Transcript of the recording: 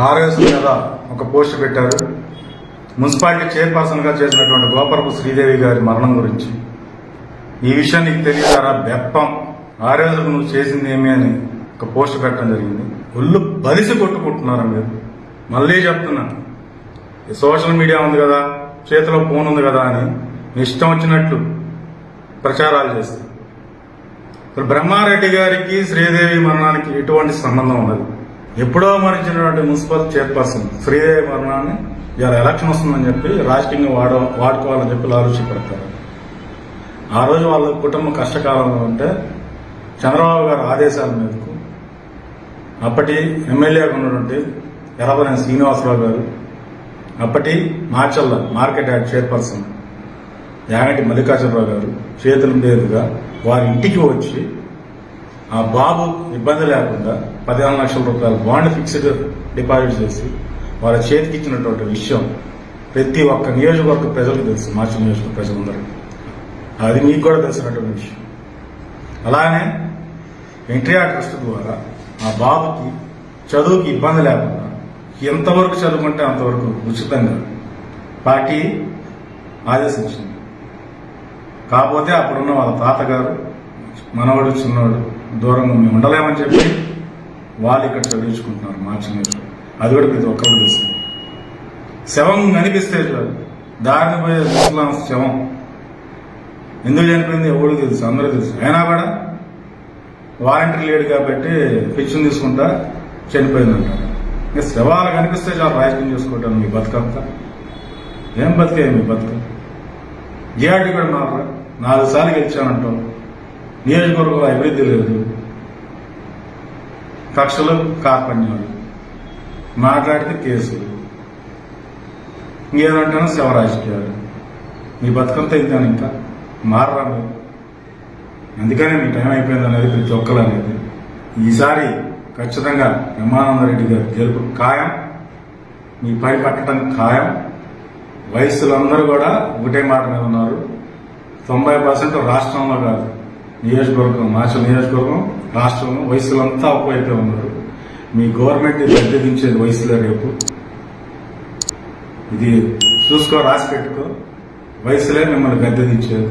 RS మీద ఒక post పెట్టారు. మున్సిపాలిటీ చైర్పర్సన్గా చేసినటువంటి గోపరపు శ్రీదేవి గారి మరణం గురించి. ఈ విషయం నీకు తెలియదారా బెప్పం, ఆర్ఎస్కు నువ్వు చేసింది ఏమి అని ఒక పోస్ట్ పెట్టడం జరిగింది. ఒళ్ళు బలిసి కొట్టుకుంటున్నారు మీరు. మళ్ళీ చెప్తున్నా, సోషల్ మీడియా ఉంది కదా, చేతిలో ఫోన్ ఉంది కదా అని ఇష్టం వచ్చినట్లు ప్రచారాలు చేస్తారు. బ్రహ్మారెడ్డి గారికి శ్రీదేవి మరణానికి ఎటువంటి సంబంధం ఉండదు. ఎప్పుడో మరణించినటువంటి మున్సిపల్ చైర్పర్సన్ శ్రీదేవి మరణాన్ని ఇలా ఎలక్షన్ వస్తుందని చెప్పి రాజకీయంగా వాడుకోవాలని చెప్పి ఆలోచించబడతారు. ఆ రోజు వాళ్ళ కుటుంబం కష్టకాలంలో ఉంటే చంద్రబాబు గారి ఆదేశాల మీదకు అప్పటి ఎమ్మెల్యేగా ఉన్నటువంటి ఎర్రబనేని శ్రీనివాసరావు గారు, అప్పటి Macherla market yard chairperson Yaganti Mallikarjunarao గారు చేతుల మీదుగా వారి ఇంటికి వచ్చి ఆ బాబు ఇబ్బంది లేకుండా 15 లక్షల రూపాయల బాండ్ ఫిక్స్డ్ డిపాజిట్ చేసి వాళ్ళ చేతికి ఇచ్చినటువంటి విషయం ప్రతి ఒక్క నియోజకవర్గ ప్రజలకు తెలుసు. మార్చి నియోజకవర్గ ప్రజలందరూ అది మీకు కూడా తెలిసినటువంటి విషయం. అలానే ఎన్టీఆర్ ట్రస్ట్ ద్వారా ఆ బాబుకి చదువుకి ఇబ్బంది లేకుండా ఎంతవరకు చదువుకుంటే అంతవరకు ఉచితంగా పార్టీ ఆదేశించింది. కాకపోతే అప్పుడున్న వాళ్ళ తాతగారు మనవాడు చిన్నవాడు దూరంగా మేము ఉండలేమని చెప్పి వాళ్ళు ఇక్కడ చదివించుకుంటున్నారు మార్చి నియోజకవర్గం. అది కూడా ప్రతి ఒక్కరు తెలుసు. శవం కనిపిస్తే దారిని పోయే ముస్లాం శవం ఎందుకు చనిపోయింది ఎవరు తెలుసు, అందరూ తెలుసు. అయినా కూడా వాలంటీర్ లేడు కాబట్టి పిచ్చుని తీసుకుంటా చనిపోయిందంటారు. ఇంకా శవాలు కనిపిస్తే చాలా రాజకీయం చేసుకోవటం మీ బతుకంతా. ఏం బతికే మీ బతుక? జిఆర్డీ కూడా మాకు 4 సార్లు గెలిచానంటాం. నియోజకవర్గంలో అభివృద్ధి లేదు, కక్షలు కార్పణ్యాలు, మాట్లాడితే కేసులు, ఇంకేదంటానో శవ రాజకీయాలు. మీ బతుకంతా ఇంత ఇంకా మారరా మీరు. అందుకనే మీ టైం అయిపోయింది అనేది ప్రతి ఒక్కరు అనేది. ఈసారి ఖచ్చితంగా బ్రహ్మానందరెడ్డి గారి గెలుపు ఖాయం, మీ పై పట్టడం ఖాయం. వయస్సులందరూ కూడా ఒకటే మాట మీద ఉన్నారు. 90% రాష్ట్రంలో కాదు, నియోజకవర్గం మార్చల్ నియోజకవర్గం రాష్ట్రంలో వయసులంతా ఒకవైపే ఉన్నారు. మీ గవర్నమెంట్ గద్దెదించేది వయసులో రేపు. ఇది చూసుకో, రాసి పెట్టుకో. వయసులే మిమ్మల్ని గద్దెదించేది.